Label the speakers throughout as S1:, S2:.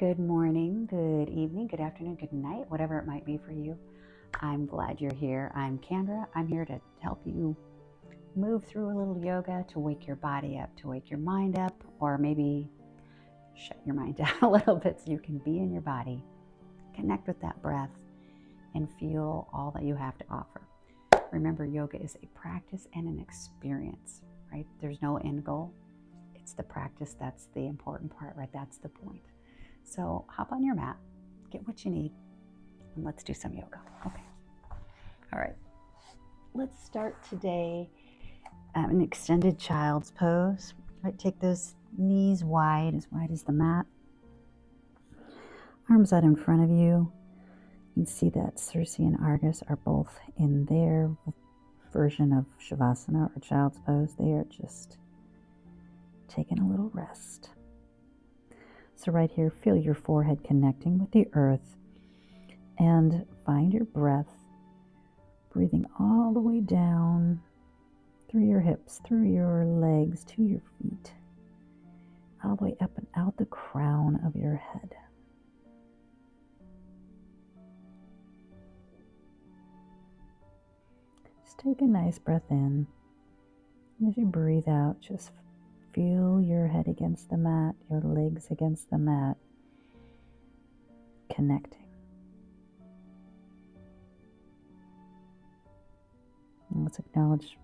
S1: Good morning, good evening, good afternoon, good night, whatever it might be for you. I'm glad you're here. I'm Kandra. I'm here to help you move through a little yoga to wake your body up, to wake your mind up, or maybe shut your mind down a little bit so you can be in your body, connect with that breath, and feel all that you have to offer. Remember, yoga is a practice and an experience, right? There's no end goal. It's the practice that's the important part, right? That's the point. So hop on your mat, get what you need, and let's do some yoga. Okay. All right. Let's start today an extended child's pose. Right, take those knees wide as the mat. Arms out in front of you. You can see that Circe and Argus are both in their version of Shavasana or child's pose. They are just taking a little rest. So right here, feel your forehead connecting with the earth and find your breath, breathing all the way down through your hips, through your legs, to your feet, all the way up and out the crown of your head. Just take a nice breath in. And as you breathe out, just feel your head against the mat, your legs against the mat, connecting. And let's acknowledge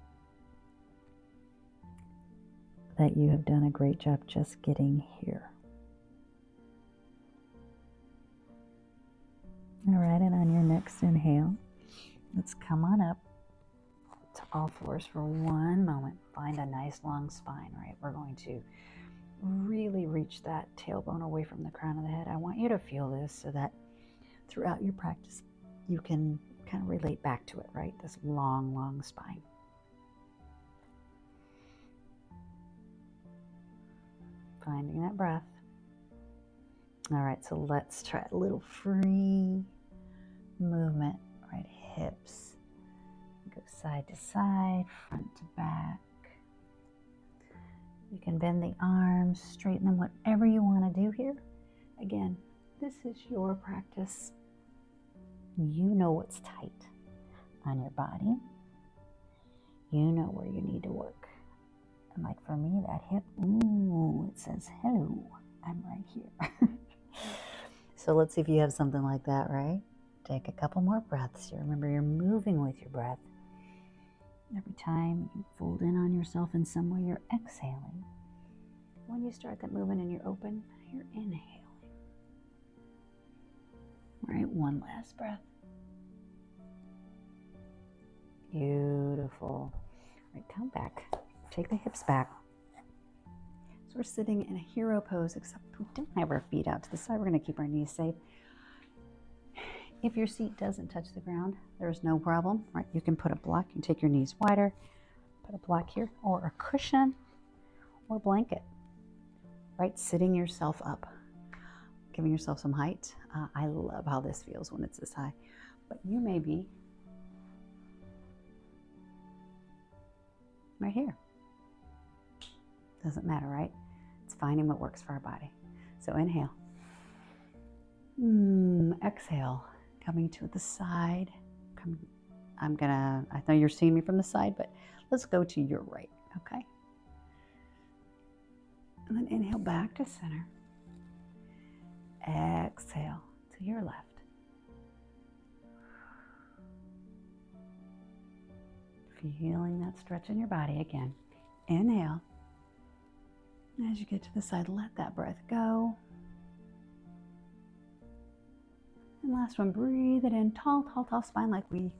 S1: that you have done a great job just getting here. All right, and on your next inhale, let's come on up to all fours for one moment. Find a nice long spine, right? We're going to really reach that tailbone away from the crown of the head. I want you to feel this so that throughout your practice, you can kind of relate back to it, right? This long, long spine. Finding that breath. All right, so let's try a little free movement, right? Hips. Go side to side, front to back. You can bend the arms, straighten them, whatever you want to do here. Again, this is your practice. You know what's tight on your body. You know where you need to work. And like for me, that hip, ooh, it says, hello, I'm right here. So let's see if you have something like that, right? Take a couple more breaths. Remember, you're moving with your breath. Every time you fold in on yourself in some way, you're exhaling. When you start that movement and you're open, you're inhaling. All right, one last breath. Beautiful. All right, come back. Take the hips back. So we're sitting in a hero pose, except we don't have our feet out to the side. We're going to keep our knees safe. If your seat doesn't touch the ground, there's no problem, right? You can put a block. You can take your knees wider, put a block here, or a cushion, or a blanket, right? Sitting yourself up, giving yourself some height. I love how this feels when it's this high, but you may be right here. Doesn't matter, right? It's finding what works for our body. So inhale. Exhale. Coming to the side. I know you're seeing me from the side, but let's go to your right, okay? And then inhale back to center. Exhale to your left. Feeling that stretch in your body again. Inhale. As you get to the side, let that breath go. And last one, breathe it in, tall, tall, tall spine like we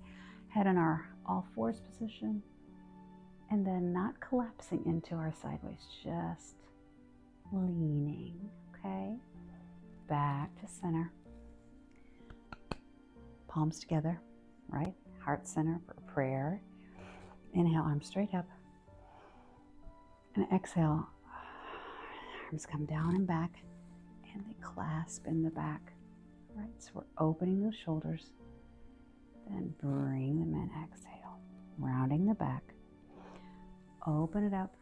S1: had in our all fours position. And then not collapsing into our sideways, just leaning, okay? Back to center. Palms together, right? Heart center for prayer. Inhale, arms straight up. And exhale, arms come down and back, and they clasp in the back. Right, so we're opening those shoulders, then bring them in, exhale, rounding the back, open it up,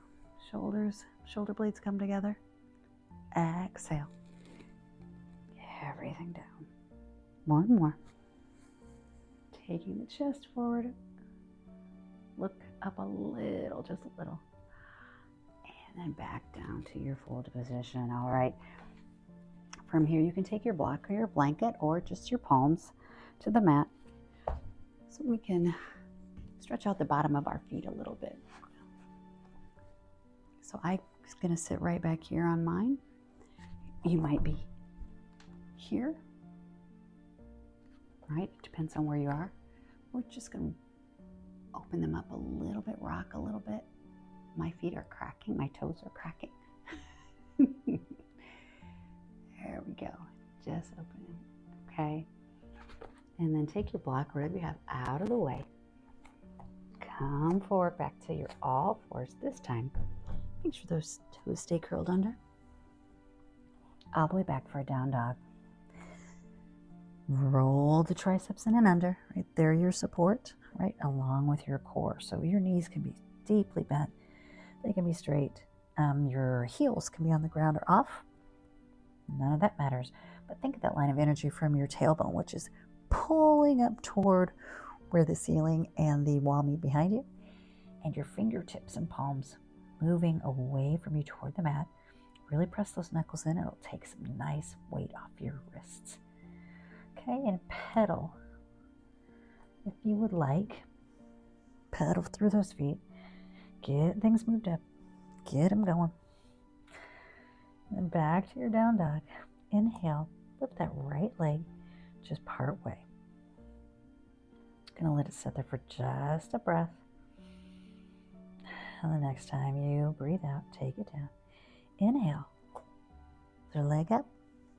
S1: shoulders, shoulder blades come together, exhale, everything down. One more. Taking the chest forward. Look up a little, just a little. And then back down to your folded position. All right. From here, you can take your block or your blanket or just your palms to the mat so we can stretch out the bottom of our feet a little bit. So I'm going to sit right back here on mine. You might be here, right? It depends on where you are. We're just going to open them up a little bit, rock a little bit. My feet are cracking, my toes are cracking. There we go. Just open it. Okay. And then take your block, whatever you have, out of the way. Come forward back to your all fours this time. Make sure those toes stay curled under. All the way back for a down dog. Roll the triceps in and under. Right there, your support, right along with your core. So your knees can be deeply bent. They can be straight. Your heels can be on the ground or off. None of that matters. But think of that line of energy from your tailbone, which is pulling up toward where the ceiling and the wall meet behind you. And your fingertips and palms moving away from you toward the mat. Really press those knuckles in. It'll take some nice weight off your wrists. Okay, and pedal. If you would like, pedal through those feet. Get things moved up. Get them going. And back to your down dog. Inhale, lift that right leg just part way. Gonna let it sit there for just a breath. And the next time you breathe out, take it down. Inhale. Their leg up.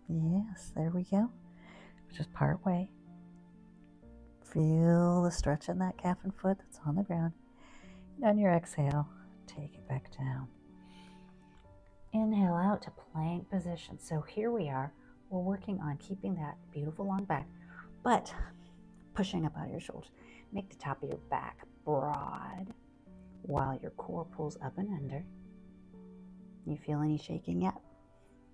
S1: Yes, there we go. Just part way. Feel the stretch in that calf and foot that's on the ground. And on your exhale, take it back down. Inhale out to plank position. So here we are. We're working on keeping that beautiful long back, but pushing up out of your shoulders. Make the top of your back broad while your core pulls up and under. You feel any shaking yet?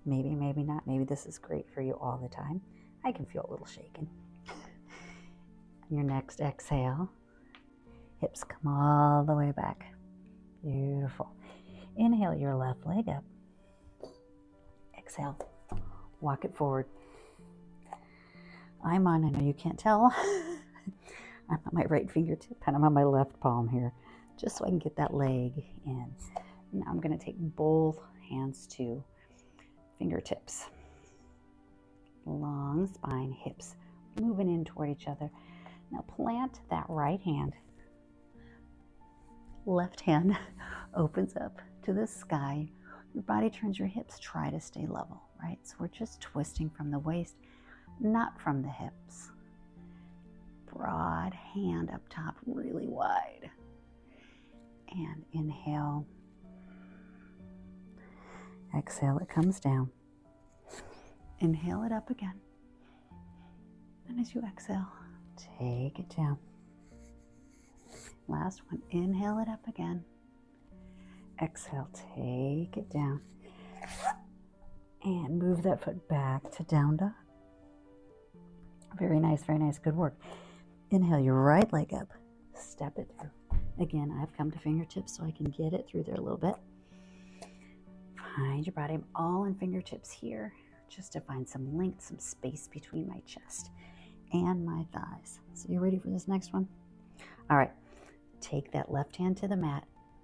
S1: Maybe, maybe not. Maybe this is great for you all the time. I can feel a little shaken. Your next exhale, hips come all the way back. Beautiful. Inhale your left leg up. Exhale, walk it forward. I know you can't tell. I'm on my right fingertip and I'm on my left palm here, just so I can get that leg in. Now I'm going to take both hands to fingertips. Long spine, hips moving in toward each other. Now plant that right hand. Left hand opens up to the sky. Your body turns your hips. Try to stay level, right? So we're just twisting from the waist, not from the hips. Broad hand up top, really wide. And inhale. Exhale, it comes down. Inhale it up again. And as you exhale, take it down. Last one, inhale it up again. Exhale, take it down. And move that foot back to down dog. Very nice, good work. Inhale your right leg up, step it through. Again, I've come to fingertips so I can get it through there a little bit. Find your body. I'm all in fingertips here, just to find some length, some space between my chest and my thighs. So you ready for this next one? All right, take that left hand to the mat.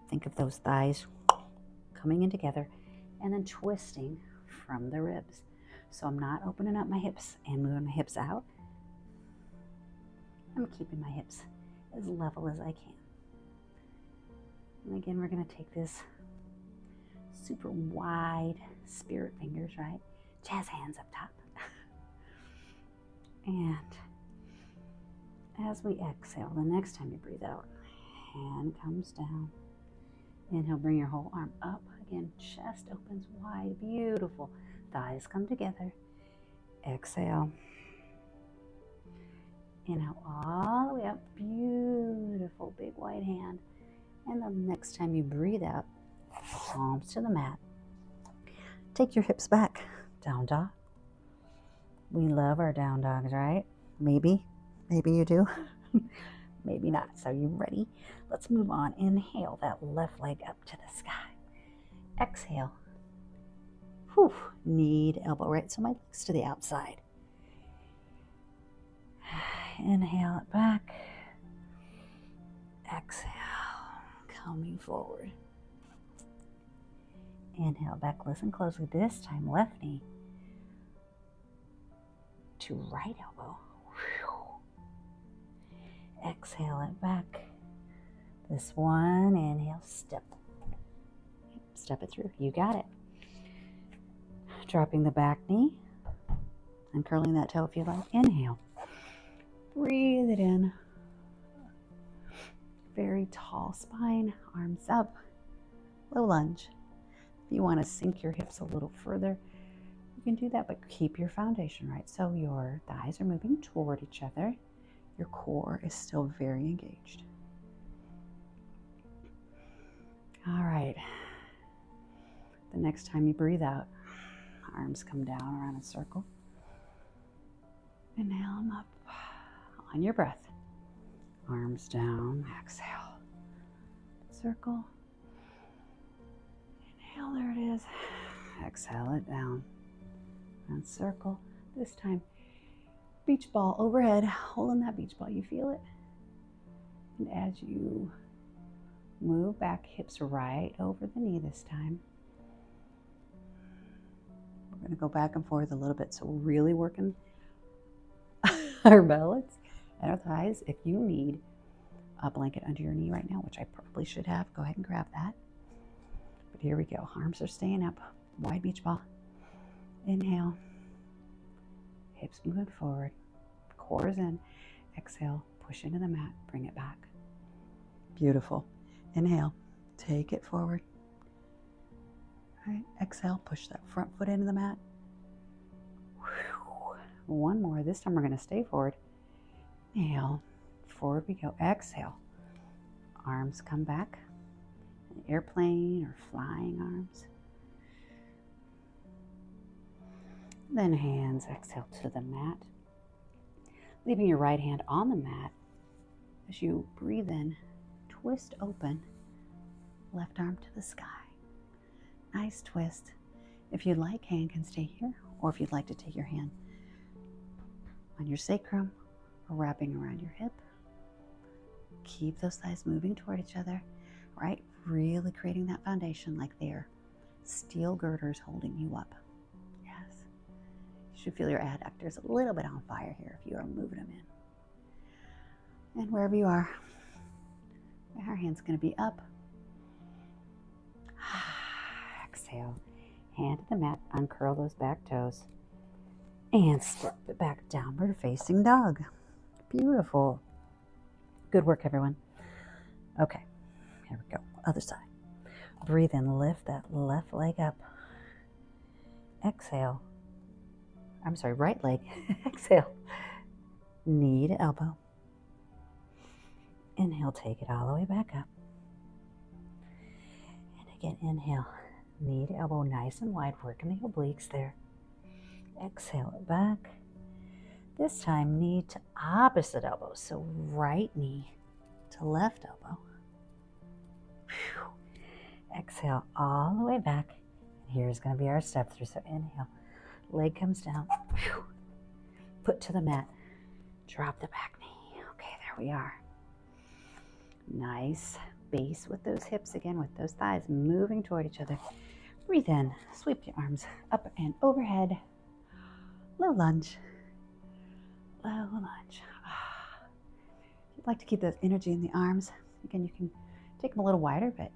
S1: Think of those thighs coming in together and then twisting from the ribs. So I'm not opening up my hips and moving my hips out. I'm keeping my hips as level as I can. And again, we're going to take this super wide spirit fingers, right? Jazz hands up top. And as we exhale, the next time you breathe out, hand comes down. Inhale, bring your whole arm up. Again, chest opens wide, beautiful. Thighs come together. Exhale. Inhale all the way up, beautiful, big wide hand. And the next time you breathe out, palms to the mat. Take your hips back, down dog. We love our down dogs, right? Maybe you do. Maybe not. So you ready? Let's move on. Inhale that left leg up to the sky. Exhale. Whew. Knee to elbow, right? So my leg's to the outside. Inhale it back. Exhale. Coming forward. Inhale back. Listen closely. This time, left knee to right elbow. Exhale it back. This one, inhale, step it through. You got it. Dropping the back knee and curling that toe if you like. Inhale. Breathe it in. Very tall spine, arms up, low lunge. If you want to sink your hips a little further, you can do that, but keep your foundation right. So your thighs are moving toward each other. Your core is still very engaged. All right. The next time you breathe out, arms come down around a circle. Inhale them up. On your breath. Arms down. Exhale. Circle. Inhale, there it is. Exhale it down. And circle. This time, beach ball overhead. Holding that beach ball. You feel it? And as you move back, hips right over the knee this time. We're going to go back and forth a little bit. So we're really working our balance and our thighs. If you need a blanket under your knee right now, which I probably should have, go ahead and grab that. But here we go. Arms are staying up. Wide beach ball. Inhale. Hips moving forward. Core is in. Exhale. Push into the mat. Bring it back. Beautiful. Inhale. Take it forward. All right. Exhale. Push that front foot into the mat. One more. This time we're going to stay forward. Inhale. Forward we go. Exhale. Arms come back. An airplane or flying arms. Then hands exhale to the mat. Leaving your right hand on the mat. As you breathe in, twist open. Left arm to the sky. Nice twist. If you'd like, hand can stay here. Or if you'd like to take your hand on your sacrum or wrapping around your hip. Keep those thighs moving toward each other, right? Really creating that foundation like they're steel girders holding you up. Yes. You should feel your adductors a little bit on fire here if you are moving them in. And wherever you are, our hand's going to be up. Exhale. Hand to the mat. Uncurl those back toes. And step it back, downward facing dog. Beautiful. Good work, everyone. Okay, here we go. Other side. Breathe in, lift that left leg up. Exhale. I'm sorry, right leg. Exhale. Knee to elbow. Inhale, take it all the way back up. And again, inhale. Knee to elbow, nice and wide, working the obliques there. Exhale it back. This time, knee to opposite elbow. So right knee to left elbow. Whew. Exhale all the way back. Here's going to be our step through. So inhale, leg comes down. Whew. Put to the mat. Drop the back knee. Okay, there we are. Nice base with those hips again, with those thighs moving toward each other. Breathe in. Sweep your arms up and overhead. Low lunge. Low lunge. If you'd like to keep that energy in the arms, again, you can take them a little wider, but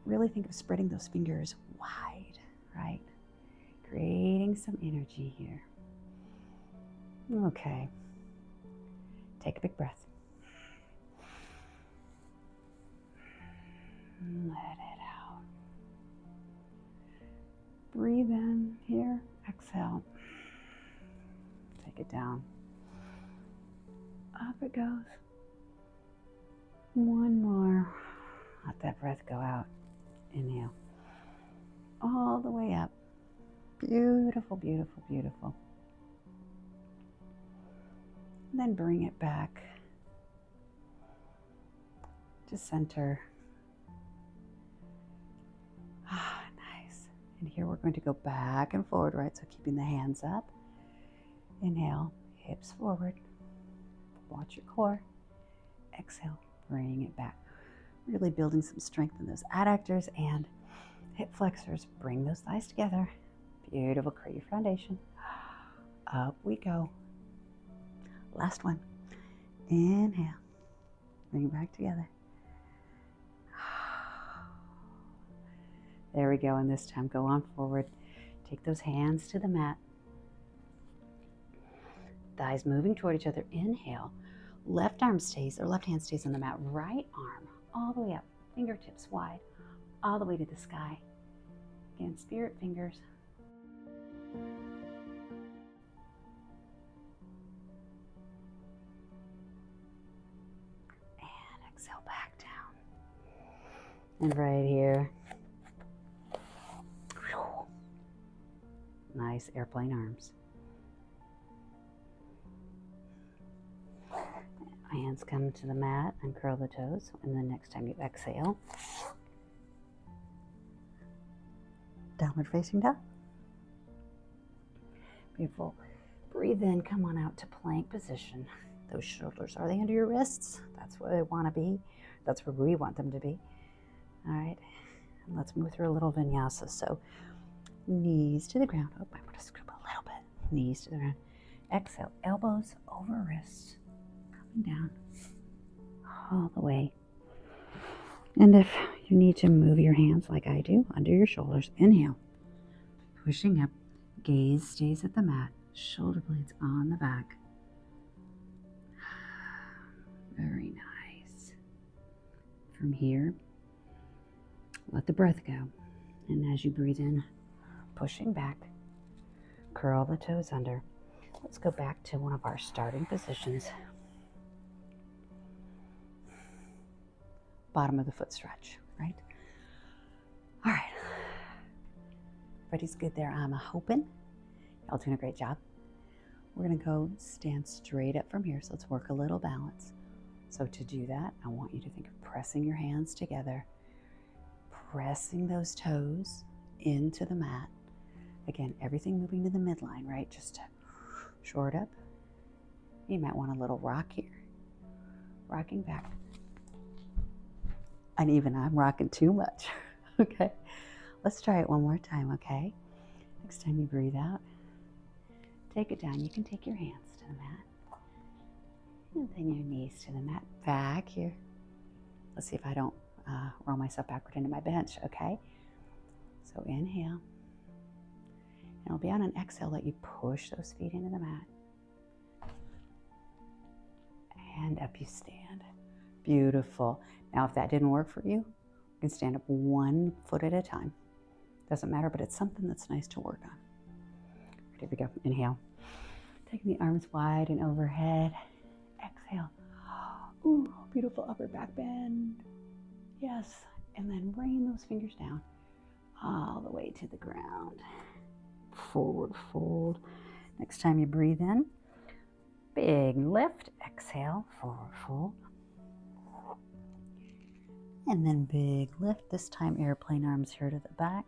S1: really think of spreading those fingers wide, right? Creating some energy here. Okay. Take a big breath. Let it out. Breathe in here. Exhale. Take it down. Up it goes. One more. Let that breath go out. Inhale. All the way up. Beautiful, beautiful, beautiful. And then bring it back to center. Ah, nice. And here we're going to go back and forward, right? So keeping the hands up. Inhale, hips forward. Watch your core. Exhale, bring it back. Really building some strength in those adductors and hip flexors. Bring those thighs together. Beautiful. Create your foundation. Up we go. Last one. Inhale. Bring it back together. There we go. And this time, go on forward. Take those hands to the mat. Thighs moving toward each other. Inhale. Left arm stays, or left hand stays on the mat. Right arm all the way up. Fingertips wide. All the way to the sky. Again, spirit fingers. And exhale back down. And right here. Nice airplane arms. Hands come to the mat and curl the toes. And then next time you exhale, downward facing dog. Beautiful. Breathe in, come on out to plank position. Those shoulders, are they under your wrists? That's where they want to be. That's where we want them to be. All right. And let's move through a little vinyasa. So knees to the ground. Oh, I want to scrub a little bit. Knees to the ground. Exhale, elbows over wrists. Down all the way. And if you need to move your hands like I do under your shoulders, inhale, pushing up, gaze stays at the mat, shoulder blades on the back. Very nice. From here, let the breath go. And as you breathe in, pushing back, curl the toes under. Let's go back to one of our starting positions. Bottom of the foot stretch, right? All right. Everybody's good there. I'm hoping. Y'all doing a great job. We're going to go stand straight up from here. So let's work a little balance. So to do that, I want you to think of pressing your hands together, pressing those toes into the mat. Again, everything moving to the midline, right? Just to short up. You might want a little rock here. Rocking back. And even I'm rocking too much. Okay, let's try it one more time, okay? Next time you breathe out, take it down. You can take your hands to the mat. And then your knees to the mat. Back here. Let's see if I don't roll myself backward into my bench, okay? So inhale. And it'll be on an exhale that you push those feet into the mat. And up you stand. Beautiful. Now, if that didn't work for you, you can stand up 1 foot at a time. Doesn't matter, but it's something that's nice to work on. Here we go. Inhale. Taking the arms wide and overhead. Exhale. Ooh, beautiful upper back bend. Yes. And then rain those fingers down all the way to the ground. Forward fold. Next time you breathe in, big lift. Exhale, forward fold. And then big lift, this time airplane arms here to the back.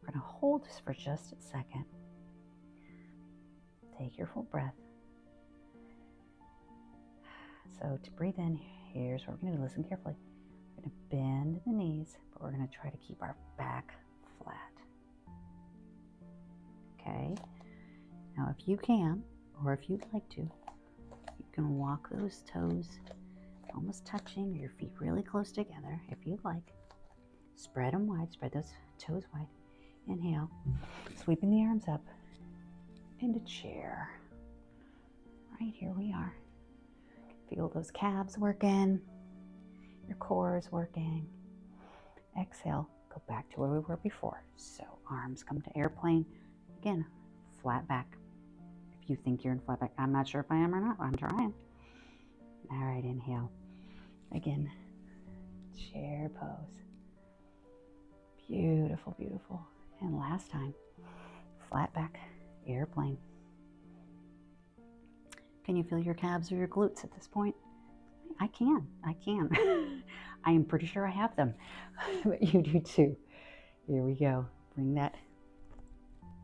S1: We're going to hold this for just a second. Take your full breath. So to breathe in, here's what we're going to do. Listen carefully. We're going to bend the knees, but we're going to try to keep our back flat. Okay. Now if you can, or if you'd like to, you can walk those toes almost touching, your feet really close together if you'd like. Spread them wide, spread those toes wide. Inhale, sweeping the arms up into chair. Right, here we are. Feel those calves working, your core is working. Exhale, go back to where we were before. So arms come to airplane. Again, flat back. If you think you're in flat back, I'm not sure if I am or not. I'm trying. All right, inhale. Again, chair pose. Beautiful, beautiful. And last time, flat back, airplane. Can you feel your calves or your glutes at this point? I can. I am pretty sure I have them, but you do too. Here we go. Bring that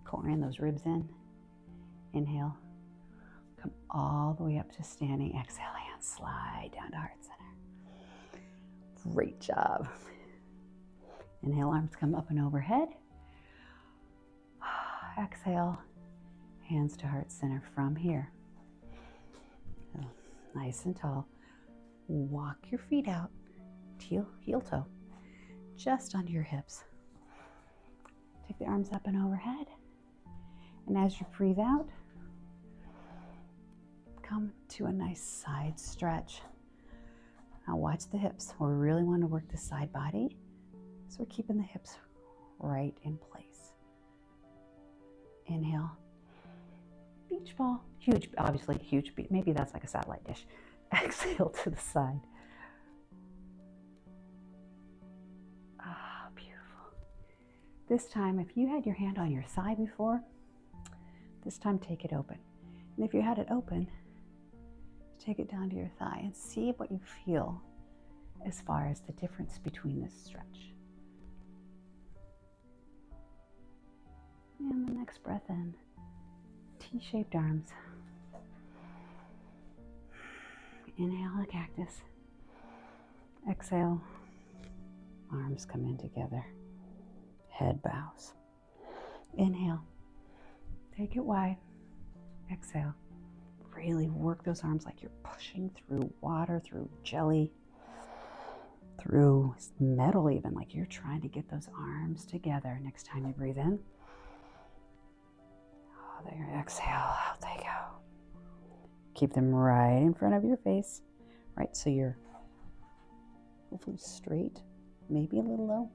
S1: core in, those ribs in. Inhale. Come all the way up to standing. Exhale, hands slide down to heart center. Great job. Inhale, arms come up and overhead. Exhale, hands to heart center from here. So, nice and tall. Walk your feet out, heel toe, just under your hips. Take the arms up and overhead. And as you breathe out, come to a nice side stretch. Now watch the hips. We really want to work the side body, so we're keeping the hips right in place. Inhale, beach ball, huge, obviously huge, maybe that's like a satellite dish. Exhale to the side. Ah, beautiful. This time, if you had your hand on your thigh before, this time take it open. And if you had it open, take it down to your thigh and see what you feel as far as the difference between this stretch. And the next breath in, T-shaped arms. Inhale, a cactus. Exhale, arms come in together. Head bows. Inhale, take it wide. Exhale, really work those arms like you're pushing through water, through jelly, through metal even, like you're trying to get those arms together. Next time you breathe in, there, exhale, out they go. Keep them right in front of your face, right? So you're hopefully straight, maybe a little low.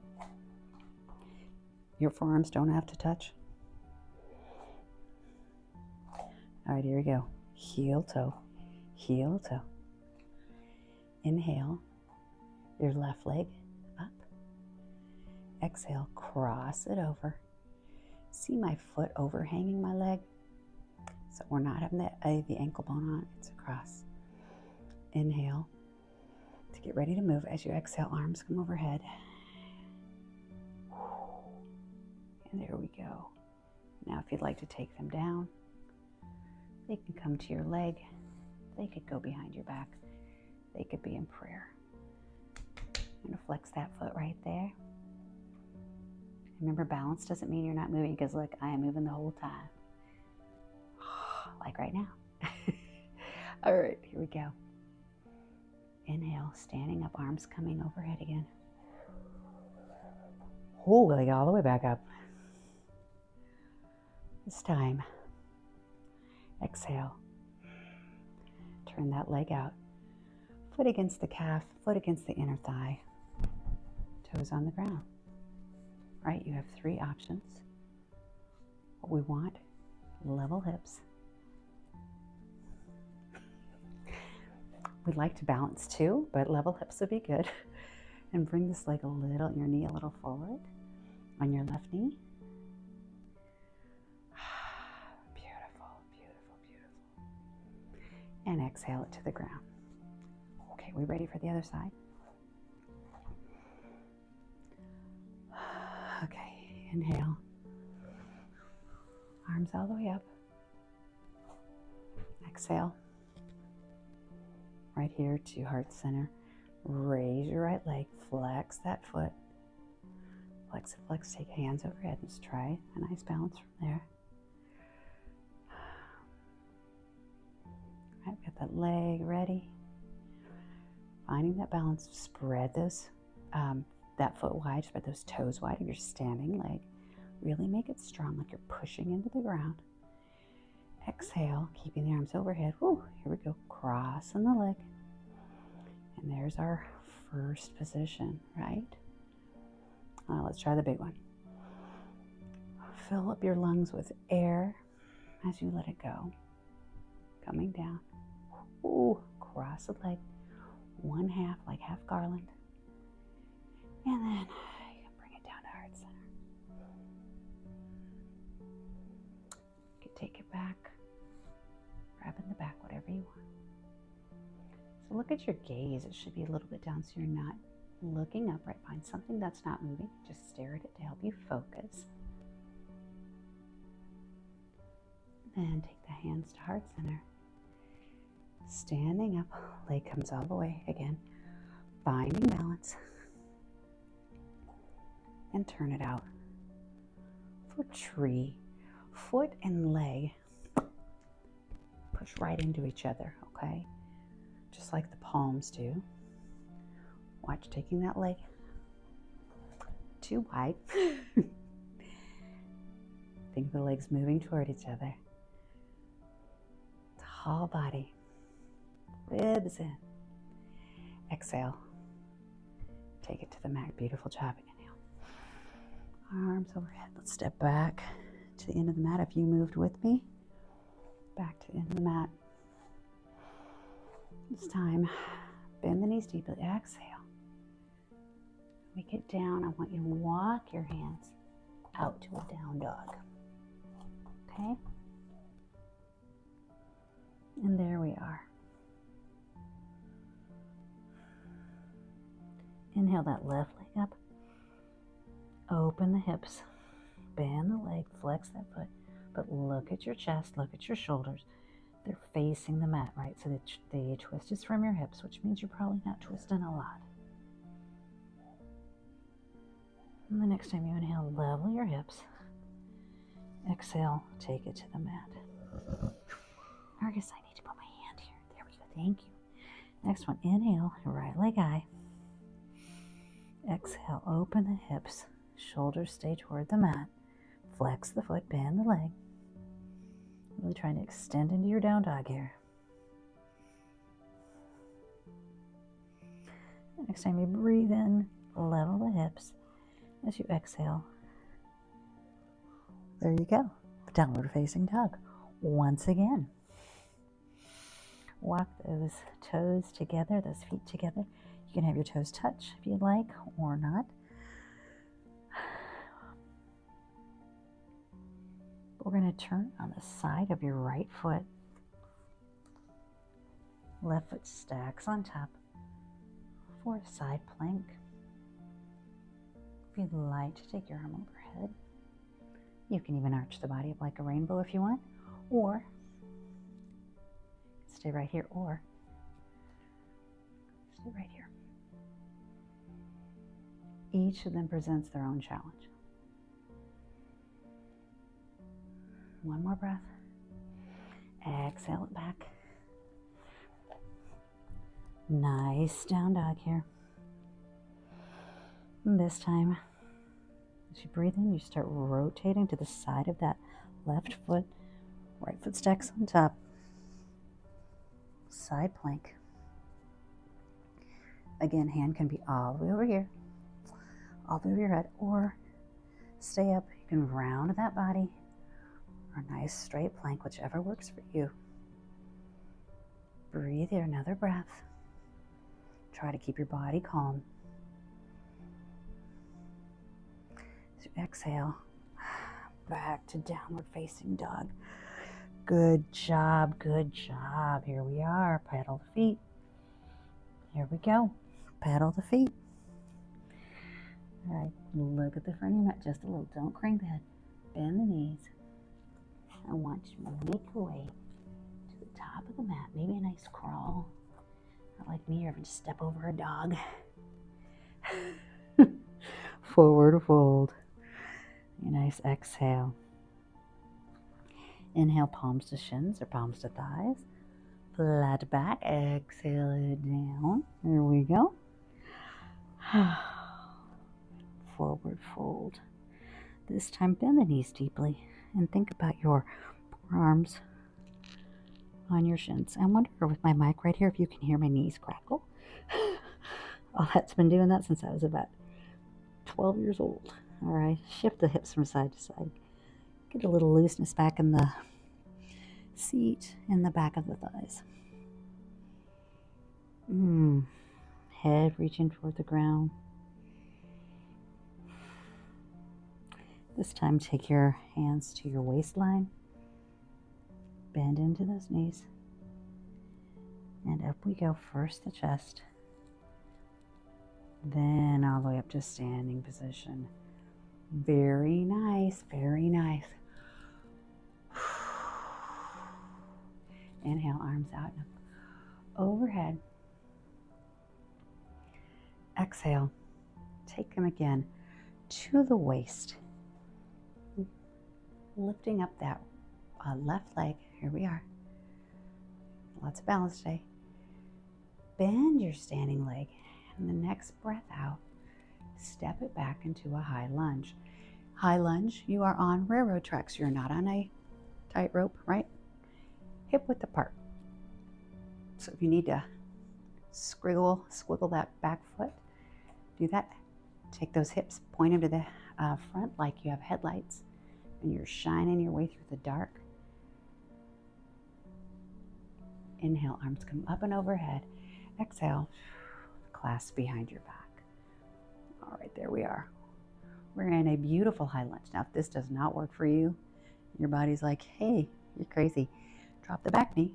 S1: Your forearms don't have to touch. All right, here we go. Heel toe, heel toe. Inhale, your left leg up. Exhale, cross it over. See my foot overhanging my leg? So we're not having the ankle bone on, it's across. Inhale to get ready to move. As you exhale, arms come overhead. And there we go. Now if you'd like to take them down, they can come to your leg. They could go behind your back. They could be in prayer. I'm going to flex that foot right there. Remember, balance doesn't mean you're not moving, because look, I am moving the whole time. Like right now. All right, here we go. Inhale, standing up, arms coming overhead again. Oh, leg all the way back up. This time, exhale. Turn that leg out. Foot against the calf, foot against the inner thigh. Toes on the ground. Right, you have three options. What we want, level hips. We'd like to balance too, but level hips would be good. And bring this leg a little, your knee a little forward on your left knee. Beautiful, beautiful, beautiful. And exhale it to the ground. Okay, we ready for the other side? Okay, inhale. Arms all the way up. Exhale. Right here to heart center. Raise your right leg. Flex that foot. Flex it, flex. Take hands overhead. Let's try a nice balance from there. All right, got that leg ready. Finding that balance. Spread those that foot wide, spread those toes wide of your standing leg. Really make it strong, like you're pushing into the ground. Exhale, keeping the arms overhead. Woo, here we go, crossing the leg. And there's our first position, right? Let's try the big one. Fill up your lungs with air as you let it go. Coming down. Ooh, cross the leg. One half, like half garland. And then you can bring it down to heart center. You can take it back. up in the back, whatever you want. So look at your gaze. It should be a little bit down so you're not looking upright. Find something that's not moving. Just stare at it to help you focus. Then take the hands to heart center. Standing up, leg comes all the way again. Finding balance. And turn it out for tree. Foot and leg push right into each other, okay? Just like the palms do. Watch taking that leg too wide. Think of the legs moving toward each other. Tall body. Ribs in. Exhale. Take it to the mat. Beautiful job. Inhale. Arms overhead. Let's step back to the end of the mat. If you moved with me, back to the end of the mat. This time, bend the knees deeply. Exhale. We get down. I want you to walk your hands out to a down dog. Okay? And there we are. Inhale that left leg up. Open the hips. Bend the leg. Flex that foot. But look at your chest. Look at your shoulders. They're facing the mat, right? So the twist is from your hips, which means you're probably not twisting a lot. And the next time you inhale, level your hips. Exhale, take it to the mat. I guess I need to put my hand here. There we go. Thank you. Next one, inhale, right leg high. Exhale, open the hips. Shoulders stay toward the mat. Flex the foot, bend the leg. Really trying to extend into your down dog here. Next time you breathe in, level the hips. As you exhale, there you go. Downward facing dog. Once again. Walk those toes together, those feet together. You can have your toes touch if you'd like or not. We're going to turn on the side of your right foot. Left foot stacks on top for a side plank. If you'd like to take your arm overhead, you can even arch the body up like a rainbow if you want, or stay right here, or stay right here. Each of them presents their own challenge. One more breath. Exhale it back. Nice down dog here. And this time, as you breathe in, you start rotating to the side of that left foot. Right foot stacks on top. Side plank. Again, hand can be all the way over here, all the way over your head, or stay up. You can round that body, or a nice straight plank, whichever works for you. Breathe here, another breath. Try to keep your body calm. As you exhale, back to downward facing dog. Good job, good job. Here we are. Pedal the feet. Here we go. Pedal the feet. All right, look at the front of your mat just a little. Don't crank the head. Bend the knees. I want you to make your way to the top of the mat. Maybe a nice crawl. Not like me, or ever just step over a dog. Forward fold. A nice exhale. Inhale, palms to shins or palms to thighs. Flat back. Exhale it down. There we go. Forward fold. This time, bend the knees deeply and think about your forearms on your shins. I wonder with my mic right here if you can hear my knees crackle. Oh, that's been doing that since I was about 12 years old. All right, shift the hips from side to side. Get a little looseness back in the seat and the back of the thighs. Head reaching toward the ground. This time, take your hands to your waistline. Bend into those knees. And up we go, first the chest, then all the way up to standing position. Very nice, very nice. Inhale, arms out and up, overhead. Exhale, take them again to the waist. Lifting up that left leg, here we are. Lots of balance today. Bend your standing leg, and the next breath out, step it back into a high lunge. High lunge, you are on railroad tracks. You're not on a tightrope, right? Hip width apart. So if you need to squiggle that back foot, do that. Take those hips, point them to the front like you have headlights, and you're shining your way through the dark. Inhale, arms come up and overhead. Exhale, clasp behind your back. All right, there we are. We're in a beautiful high lunge. Now, if this does not work for you, your body's like, hey, you're crazy. Drop the back knee.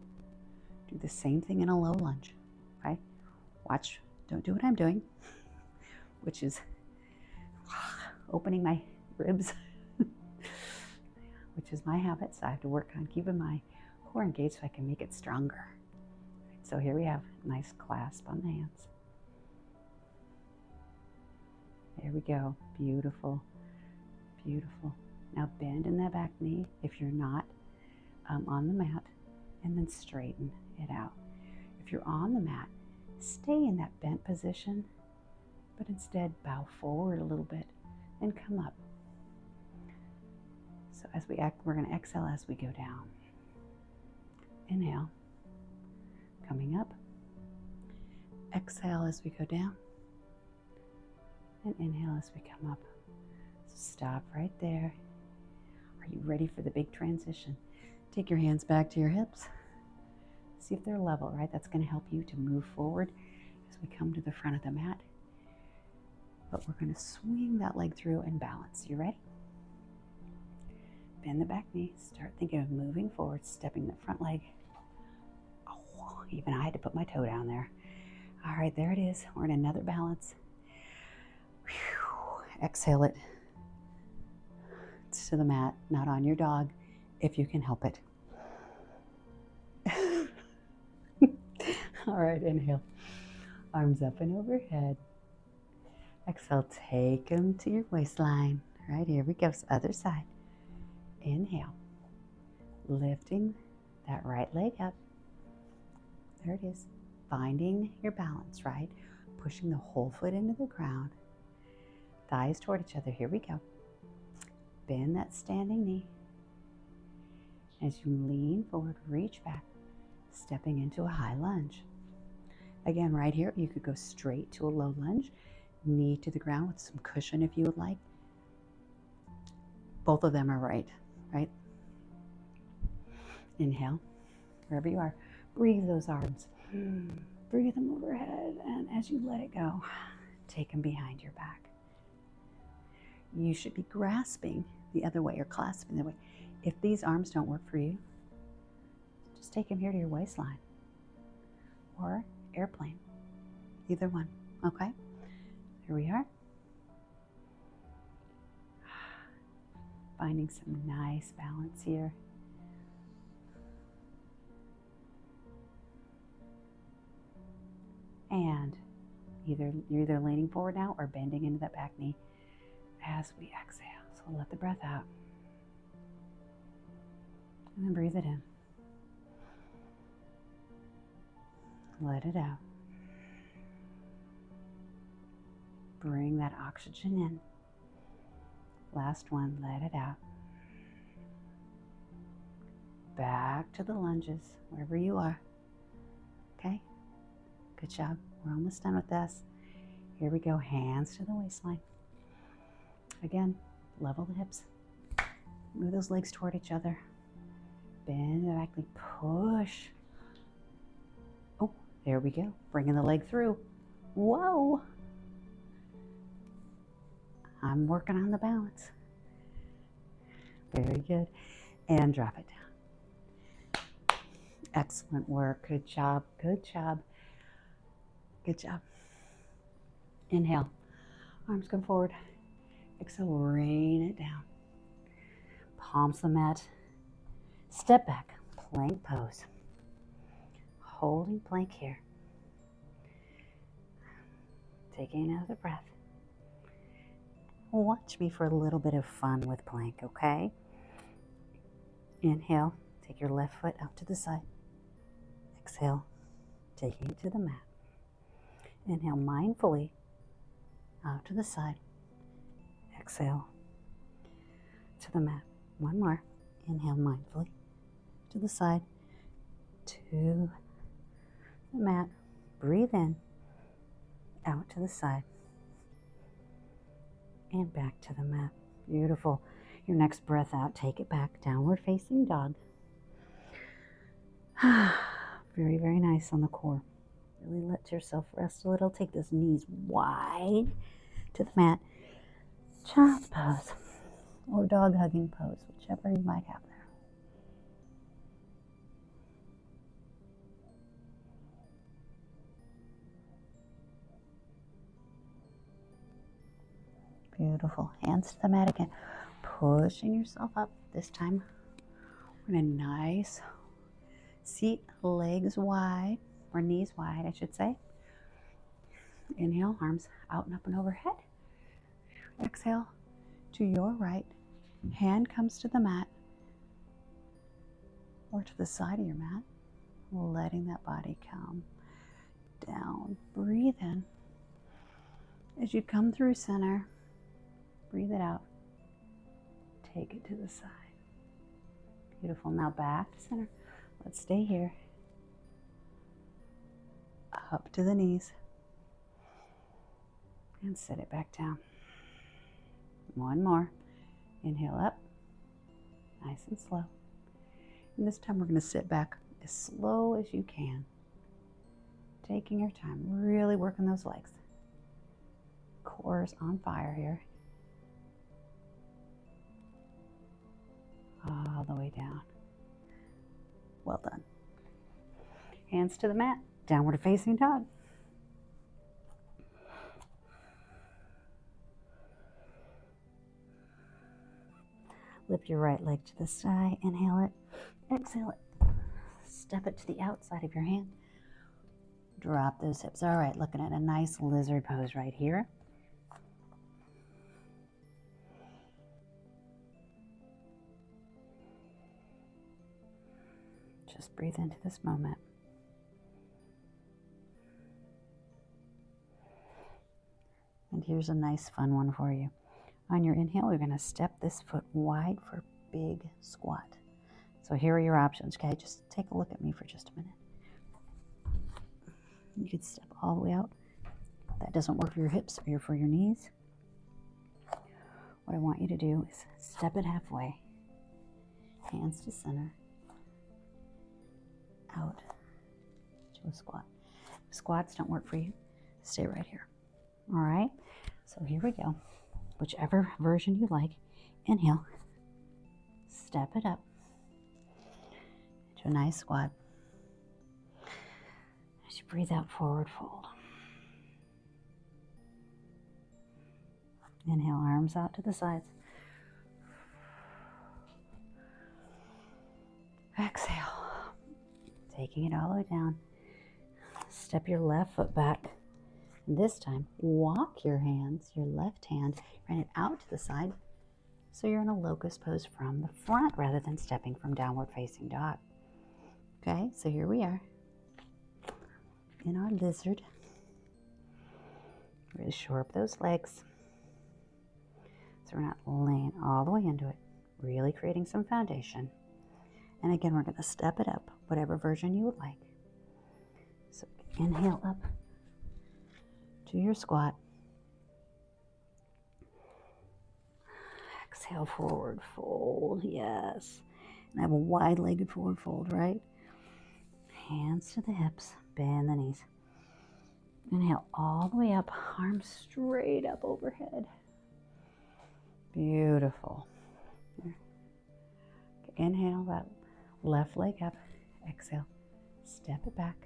S1: Do the same thing in a low lunge, okay? Watch, don't do what I'm doing, which is opening my ribs, which is my habit. So I have to work on keeping my core engaged so I can make it stronger. So here we have a nice clasp on the hands. There we go. Beautiful, beautiful. Now bend in that back knee if you're not on the mat, and then straighten it out. If you're on the mat, stay in that bent position, but instead bow forward a little bit and come up. So as we we're going to exhale as we go down. Inhale, coming up. Exhale as we go down. And inhale as we come up. So stop right there. Are you ready for the big transition? Take your hands back to your hips. See if they're level, right? That's going to help you to move forward as we come to the front of the mat. But we're going to swing that leg through and balance. You ready? Bend the back knee. Start thinking of moving forward, stepping the front leg. Oh, even I had to put my toe down there. All right, there it is. We're in another balance. Whew. Exhale it. It's to the mat, not on your dog, if you can help it. All right, inhale. Arms up and overhead. Exhale, take them to your waistline. Right, here we go. Other side. Inhale. Lifting that right leg up. There it is. Finding your balance, right? Pushing the whole foot into the ground. Thighs toward each other. Here we go. Bend that standing knee. As you lean forward, reach back, stepping into a high lunge. Again, right here, you could go straight to a low lunge, knee to the ground with some cushion if you would like. Both of them are right? Inhale, wherever you are, breathe those arms. Breathe them overhead, and as you let it go, take them behind your back. You should be grasping the other way or clasping the other way. If these arms don't work for you, just take them here to your waistline or airplane, either one, okay? Here we are. Finding some nice balance here. And you're either leaning forward now or bending into that back knee as we exhale. So let the breath out. And then breathe it in. Let it out. Bring that oxygen in. Last one, let it out. Back to the lunges, wherever you are. Okay? Good job. We're almost done with this. Here we go. Hands to the waistline. Again, level the hips. Move those legs toward each other. Bend the back leg. Push. Oh, there we go. Bringing the leg through. Whoa. I'm working on the balance. Very good. And drop it down. Excellent work. Good job. Good job. Good job. Inhale. Arms come forward. Exhale, rain it down. Palms to the mat. Step back. Plank pose. Holding plank here. Taking another breath. Watch me for a little bit of fun with plank, okay? Inhale. Take your left foot out to the side. Exhale. Taking it to the mat. Inhale mindfully out to the side. Exhale to the mat. One more. Inhale mindfully to the side, to the mat. Breathe in, out to the side, and back to the mat. Beautiful. Your next breath out, take it back, downward facing dog. Very, very nice on the core. Really let yourself rest a little. Take those knees wide to the mat. Child's pose or dog hugging pose, whichever you might have there. Beautiful. Hands to the mat again. Pushing yourself up. This time we're in a nice seat, legs wide, or knees wide, I should say. Inhale, arms out and up and overhead. Exhale to your right. Hand comes to the mat or to the side of your mat. Letting that body come down. Breathe in. As you come through center, breathe it out. Take it to the side. Beautiful. Now back to center. Let's stay here. Up to the knees. And set it back down. One more. Inhale up. Nice and slow. And this time we're going to sit back as slow as you can. Taking your time. Really working those legs. Core's on fire here. All the way down. Well done. Hands to the mat. Downward facing dog. Lift your right leg to the side. Inhale it. Exhale it. Step it to the outside of your hand. Drop those hips. All right, looking at a nice lizard pose right here. Just breathe into this moment. And here's a nice fun one for you. On your inhale, we're going to step this foot wide for big squat. So here are your options, okay? Just take a look at me for just a minute. You could step all the way out. That doesn't work for your hips or for your knees. What I want you to do is step it halfway. Hands to center. Out to a squat. If squats don't work for you, stay right here. All right? So here we go. Whichever version you like. Inhale. Step it up to a nice squat. As you breathe out, forward fold. Inhale, arms out to the sides. Exhale. Taking it all the way down. Step your left foot back. And this time, walk your hands, your left hand, run it out to the side. So you're in a locust pose from the front rather than stepping from downward facing dog. Okay, so here we are in our lizard. Really shore up those legs. So we're not laying all the way into it, really creating some foundation. And again, we're going to step it up, whatever version you would like. So inhale up to your squat. Exhale, forward fold, yes. And I have a wide-legged forward fold, right? Hands to the hips, bend the knees. Inhale all the way up, arms straight up overhead. Beautiful. Inhale that left leg up. Exhale, Step it back.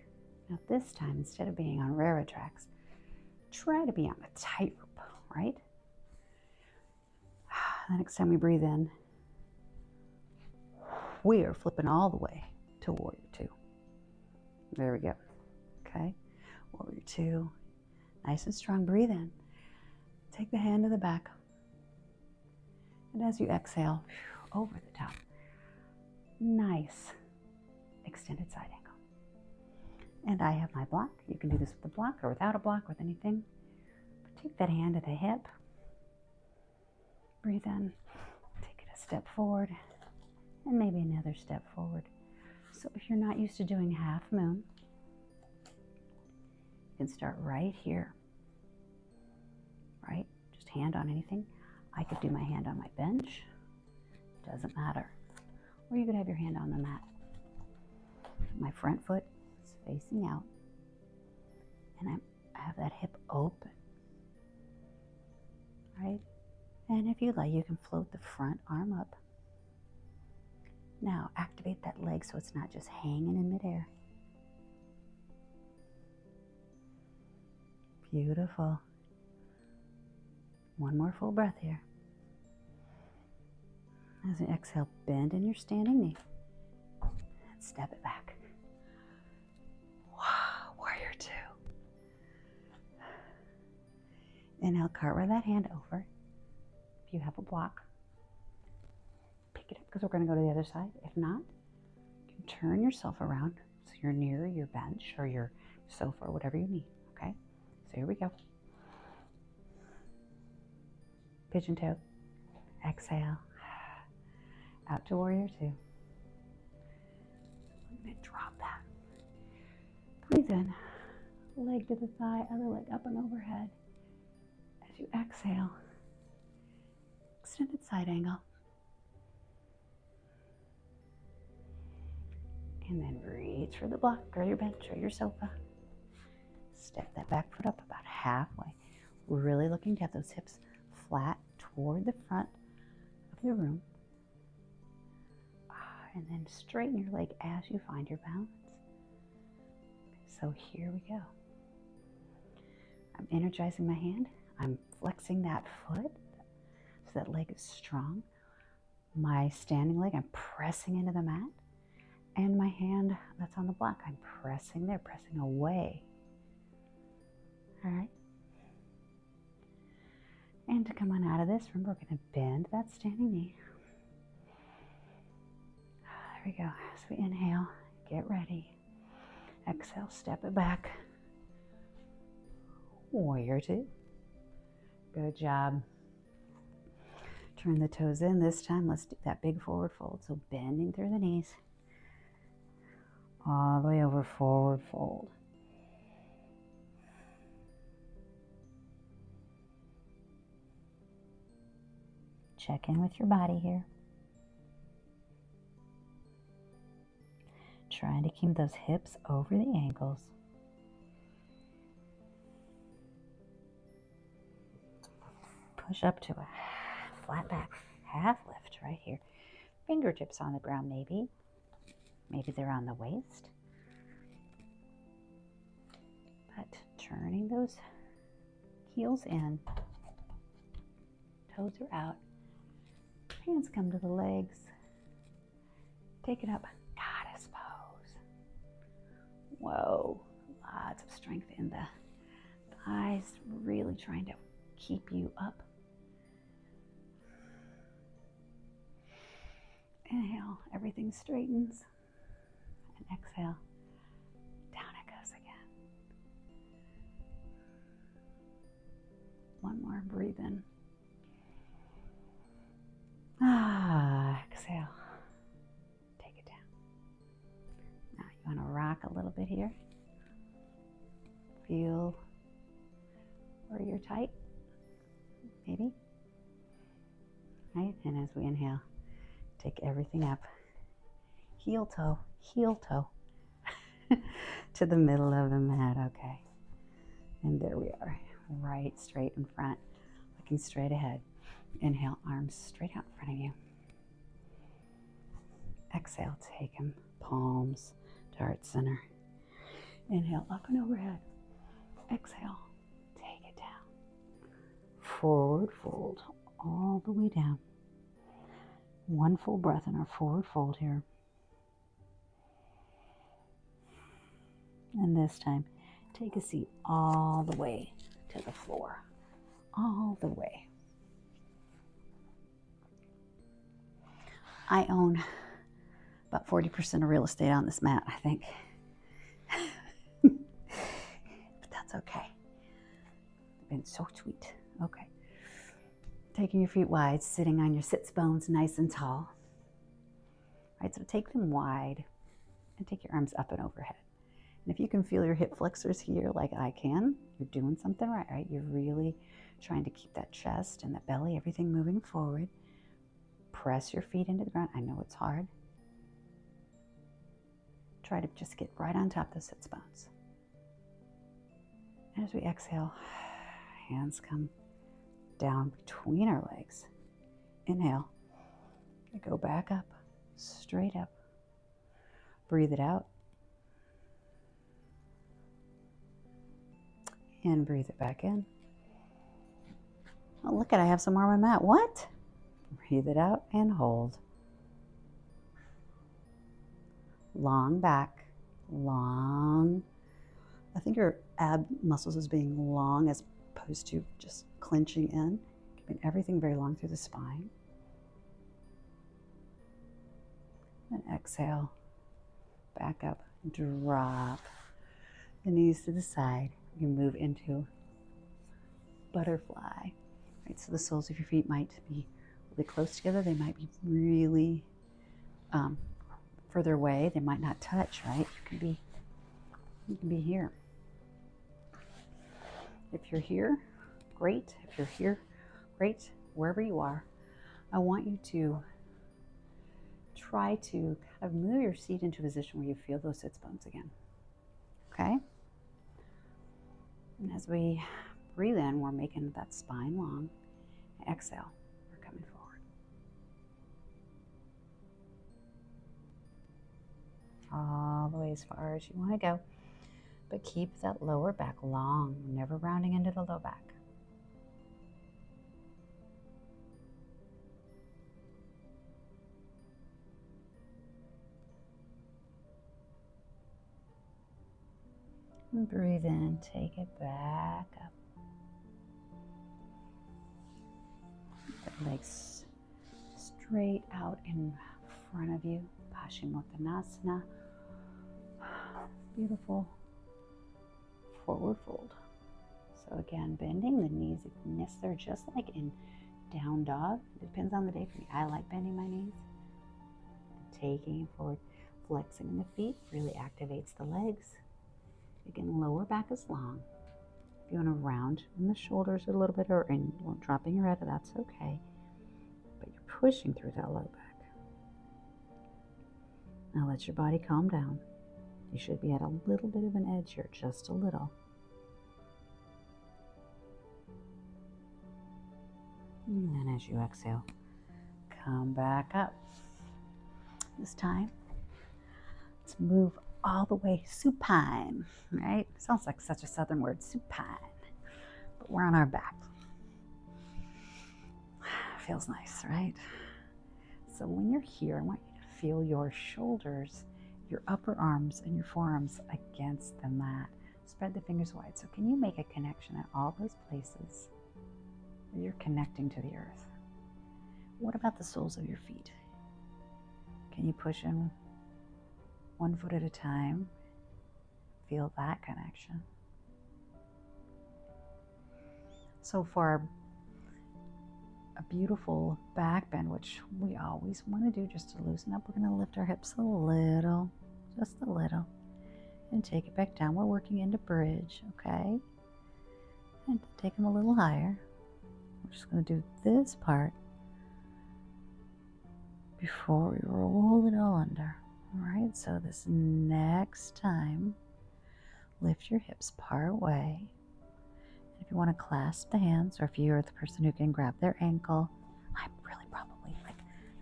S1: Now this time, instead of being on railroad tracks, try to be on a tightrope, right? The next time we breathe in, we are flipping all the way to warrior two. There we go. Okay, warrior two. Nice and strong. Breathe in. Take the hand to the back. And as you exhale, over the top. Nice extended side angle. And I have my block. You can do this with a block or without a block, with anything. But take that hand to the hip. Breathe in. Take it a step forward. And maybe another step forward. So if you're not used to doing half moon, you can start right here. Right? Just hand on anything. I could do my hand on my bench. Doesn't matter. Or you could have your hand on the mat. My front foot is facing out. And I have that hip open. Right? And if you like, you can float the front arm up. Now activate that leg so it's not just hanging in midair. Beautiful. One more full breath here. As you exhale, bend in your standing knee and step it back. Wow, warrior two. Inhale, cartwheel that hand over. If you have a block, pick it up because we're going to go to the other side. If not, you can turn yourself around so you're near your bench or your sofa or whatever you need. Okay, so here we go. Pigeon toe. Exhale. Out to warrior two. I'm going to drop that. Breathe in. Leg to the thigh, other leg up and overhead. As you exhale, extended side angle. And then reach for the block or your bench or your sofa. Step that back foot up about halfway. Really looking to have those hips flat toward the front of the room. And then straighten your leg as you find your balance. So here we go. I'm energizing my hand. I'm flexing that foot so that leg is strong. My standing leg, I'm pressing into the mat. And my hand that's on the block, I'm pressing there, pressing away. All right. And to come on out of this, remember we're going to bend that standing knee. There we go. As we inhale, get ready. Exhale, step it back. Warrior two. Good job. Turn the toes in. This time, let's do that big forward fold. So bending through the knees. All the way over, forward fold. Check in with your body here. Trying to keep those hips over the ankles. Push up to a flat back, half lift right here. Fingertips on the ground maybe. Maybe they're on the waist. But turning those heels in. Toes are out. Hands come to the legs. Take it up. Goddess pose. Whoa. Lots of strength in the thighs. Really trying to keep you up. Inhale. Everything straightens. And exhale. Down it goes again. One more. Breathe in. Exhale. Take it down. Now you want to rock a little bit here. Feel where you're tight. Maybe. Right? And as we inhale, take everything up. Heel toe to the middle of the mat. Okay. And there we are. Right straight in front. Looking straight ahead. Inhale, arms straight out in front of you. Exhale, take them, palms to heart center. Inhale, up and overhead. Exhale, take it down. Forward fold all the way down. One full breath in our forward fold here. And this time, take a seat all the way to the floor. All the way. I own about 40% of real estate on this mat, I think. But that's okay. It's been so sweet. Okay. Taking your feet wide, sitting on your sits bones nice and tall. Right, so take them wide and take your arms up and overhead. And if you can feel your hip flexors here like I can, you're doing something right, right? You're really trying to keep that chest and that belly, everything moving forward. Press your feet into the ground. I know it's hard. Try to just get right on top of the sits bones. And as we exhale, hands come down between our legs. Inhale. Go back up, straight up. Breathe it out. And breathe it back in. Oh, look at, I have some more on my mat. What? Breathe it out and hold. Long back, long. I think your ab muscles is being long as opposed to just clenching in. Keeping everything very long through the spine. And exhale. Back up, drop the knees to the side. You move into butterfly. Right, so the soles of your feet might be really close together. They might be really further away. They might not touch, right? You can be here. If you're here, great. If you're here, great. Wherever you are, I want you to try to kind of move your seat into a position where you feel those sits bones again. Okay? And as we breathe in, we're making that spine long. Exhale, we're coming forward. All the way as far as you want to go. But keep that lower back long, never rounding into the low back. And breathe in, take it back up. The legs straight out in front of you. Paschimottanasana. Beautiful. Forward fold. So again, bending the knees if necessary, just like in down dog. It depends on the day for me. I like bending my knees. Taking it forward, flexing the feet really activates the legs. Again, lower back is long. If you want to round in the shoulders a little bit or dropping your head, that's okay. But you're pushing through that low back. Now let your body calm down. You should be at a little bit of an edge here, just a little. And then as you exhale, come back up. This time, let's move all the way supine, right? Sounds like such a southern word, supine. But we're on our back. Feels nice, right? So when you're here, I want you to feel your shoulders, your upper arms, and your forearms against the mat. Spread the fingers wide. So can you make a connection at all those places where you're connecting to the earth? What about the soles of your feet? Can you push in one foot at a time? Feel that connection. So for a beautiful back bend, which we always want to do just to loosen up, we're going to lift our hips a little, just a little, and take it back down. We're working into bridge, okay? And take them a little higher. We're just going to do this part before we roll it all under. All right, so this next time, lift your hips part way. If you want to clasp the hands, or if you're the person who can grab their ankle, I'm really probably,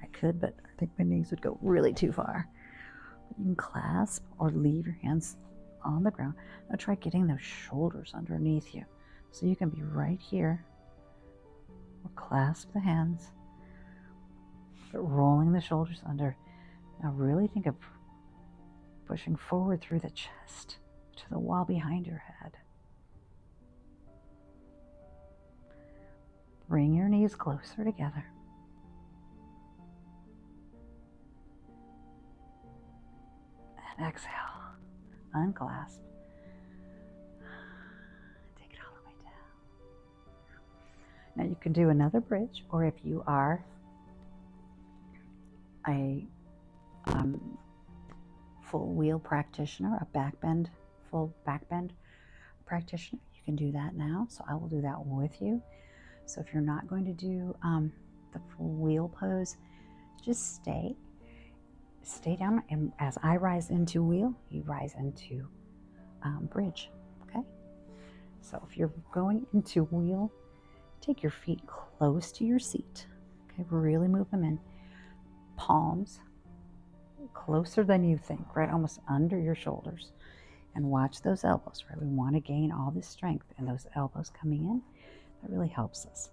S1: I could, but I think my knees would go really too far. You can clasp or leave your hands on the ground. Now try getting those shoulders underneath you. So you can be right here, or clasp the hands, but rolling the shoulders under. Now really think of pushing forward through the chest to the wall behind your head. Bring your knees closer together. And exhale, unclasp. Take it all the way down. Now you can do another bridge, or if you are a full wheel practitioner, a full backbend practitioner, you can do that now. So I will do that with you. So if you're not going to do the full wheel pose, just stay down, and as I rise into wheel, you rise into bridge, okay? So if you're going into wheel, take your feet close to your seat, okay? Really move them in. Palms closer than you think, right? Almost under your shoulders. And watch those elbows, right? We want to gain all this strength, and those elbows coming in, that really helps us.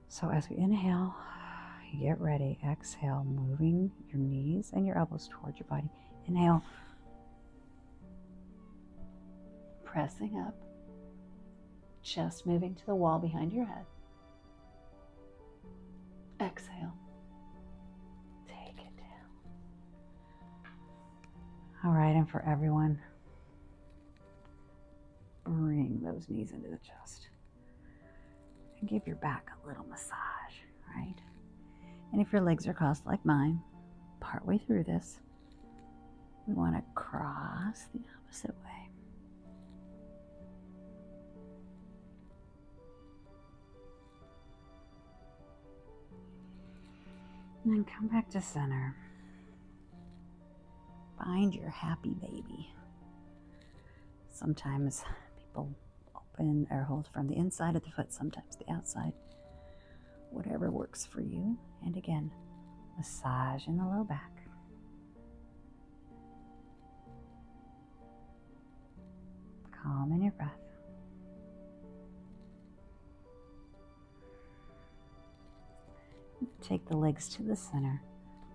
S1: So as we inhale, get ready. Exhale, moving your knees and your elbows towards your body. Inhale, pressing up, chest moving to the wall behind your head. Exhale, take it down. All right, and for everyone, bring those knees into the chest and give your back a little massage, right? And if your legs are crossed like mine, partway through this, we want to cross the opposite way. And then come back to center. Find your happy baby. Sometimes people open or hold from the inside of the foot, sometimes the outside. Whatever works for you. And again, massage in the low back. Calm in your breath. Take the legs to the center,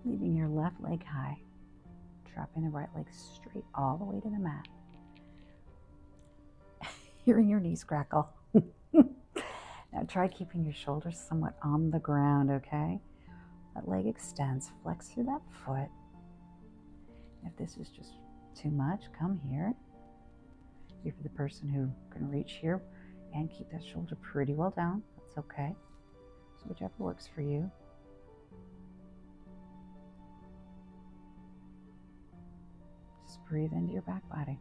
S1: leaving your left leg high, dropping the right leg straight all the way to the mat. Hearing your knees crackle. Now try keeping your shoulders somewhat on the ground, okay? That leg extends, flex through that foot. If this is just too much, come here. If you're the person who can reach here and keep that shoulder pretty well down, that's okay. So whichever works for you. Just breathe into your back body.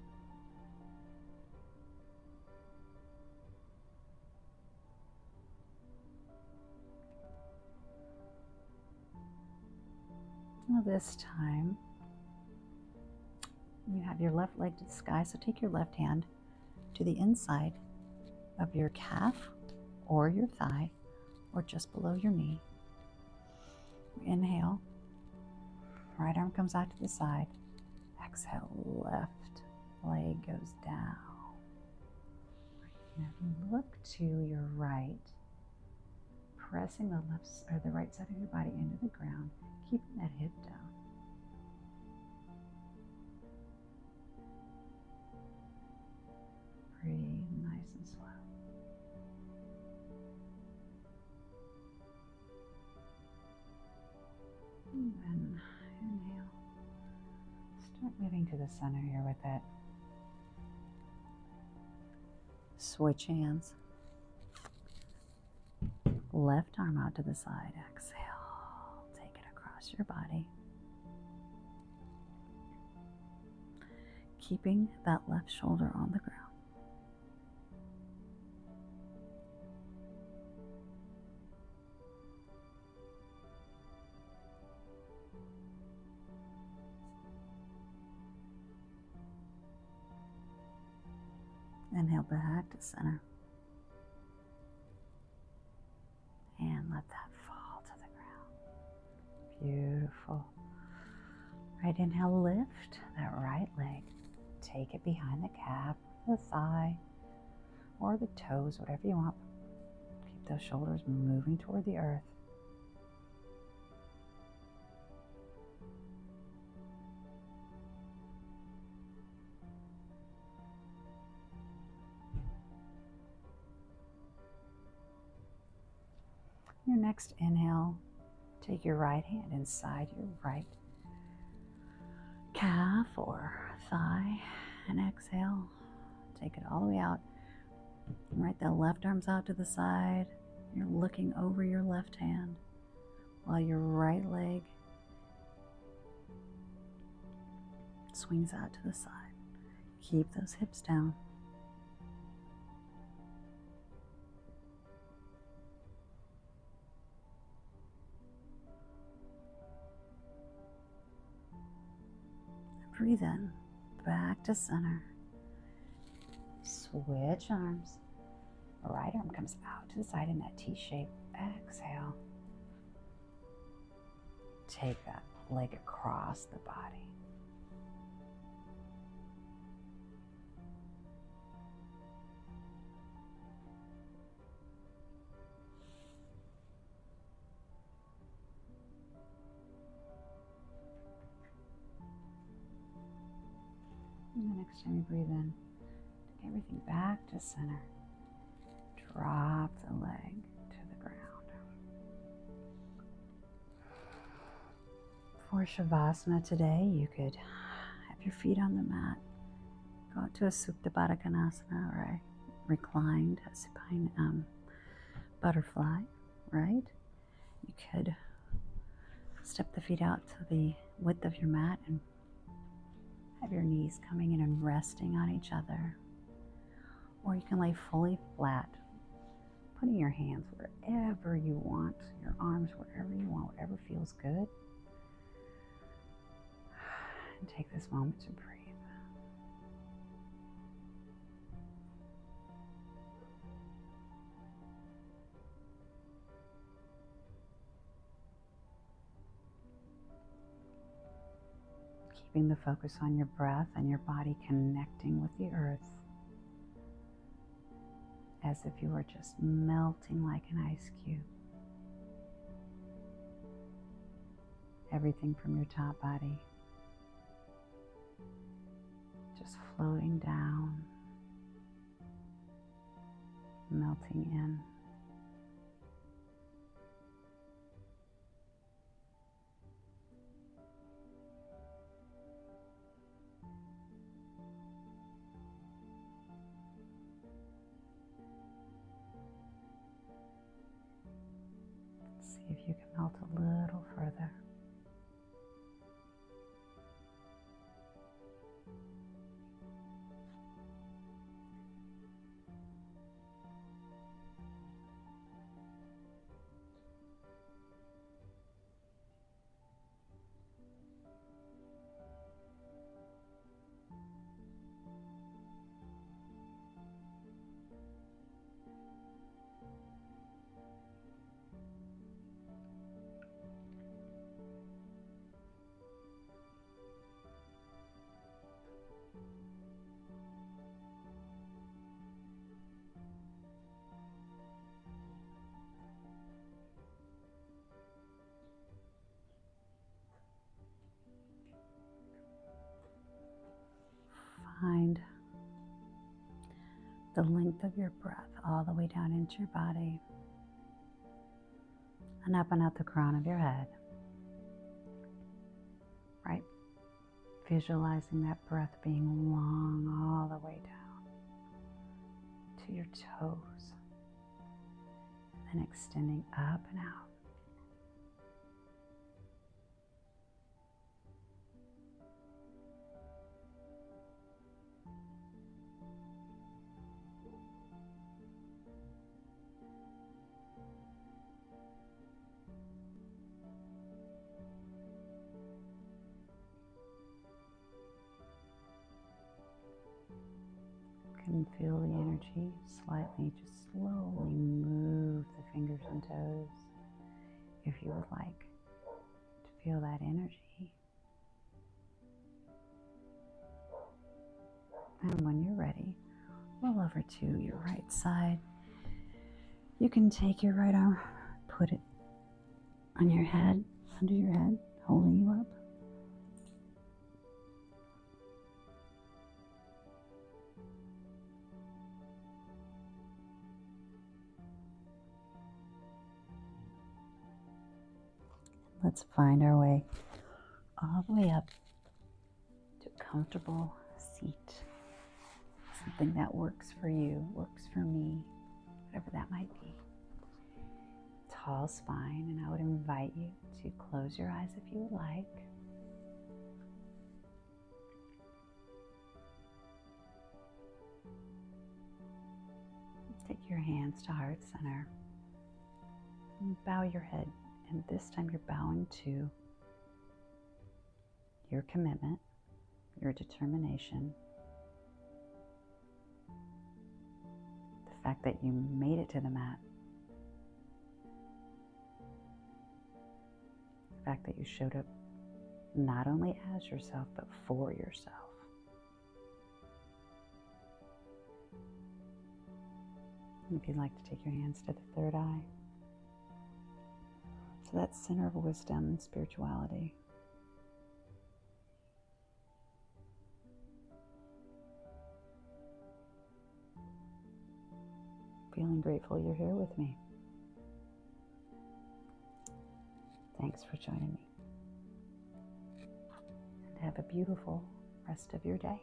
S1: Now this time, you have your left leg to the sky, so take your left hand to the inside of your calf or your thigh or just below your knee. Inhale, right arm comes out to the side. Exhale, left leg goes down. Now look to your right, pressing the right side of your body into the ground, keeping that hip down. Breathe nice and slow. And then inhale. Start moving to the center here with it. Switch hands. Left arm out to the side. Exhale. Take it across your body. Keeping that left shoulder on the ground. Inhale back to center. And let that fall to the ground. Beautiful. Right inhale, lift that right leg take it behind the calf, the thigh, or the toes, whatever you want. Keep those shoulders moving toward the earth. Your next inhale, take your right hand inside your right calf or thigh, and exhale. Take it all the way out. Right, the left arm's out to the side. You're looking over your left hand while your right leg swings out to the side. Keep those hips down. Breathe in, back to center. Switch arms. Right arm comes out to the side in that T shape. Exhale. Take that leg across the body. And the next time you breathe in, take everything back to center. Drop the leg to the ground. For Shavasana today, you could have your feet on the mat. Go out to a Supta Baddha Konasana, or a reclined supine butterfly, right? You could step the feet out to the width of your mat and have your knees coming in and resting on each other. Or you can lay fully flat, putting your hands wherever you want, your arms wherever you want, whatever feels good. And take this moment to breathe. Keeping the focus on your breath and your body connecting with the earth, as if you were just melting like an ice cube. Everything from your top body just floating down, melting in. See if you can melt a little further. Find the length of your breath all the way down into your body and up and out the crown of your head. Right? Visualizing that breath being long all the way down to your toes, and then extending up and out. Can feel the energy slightly, just slowly move the fingers and toes if you would like to feel that energy. over to your right side. You can take your right arm, put it on your head, under your head, holding you up. Let's find our way all the way up to a comfortable seat. Something that works for you, works for me, whatever that might be. Tall spine, and I would invite you to close your eyes if you would like. Take your hands to heart center and bow your head. And this time you're bowing to your commitment, your determination, the fact that you made it to the mat, the fact that you showed up not only as yourself, but for yourself. If you'd like to take your hands to the third eye, to that center of wisdom and spirituality. Feeling grateful you're here with me. Thanks for joining me. And have a beautiful rest of your day.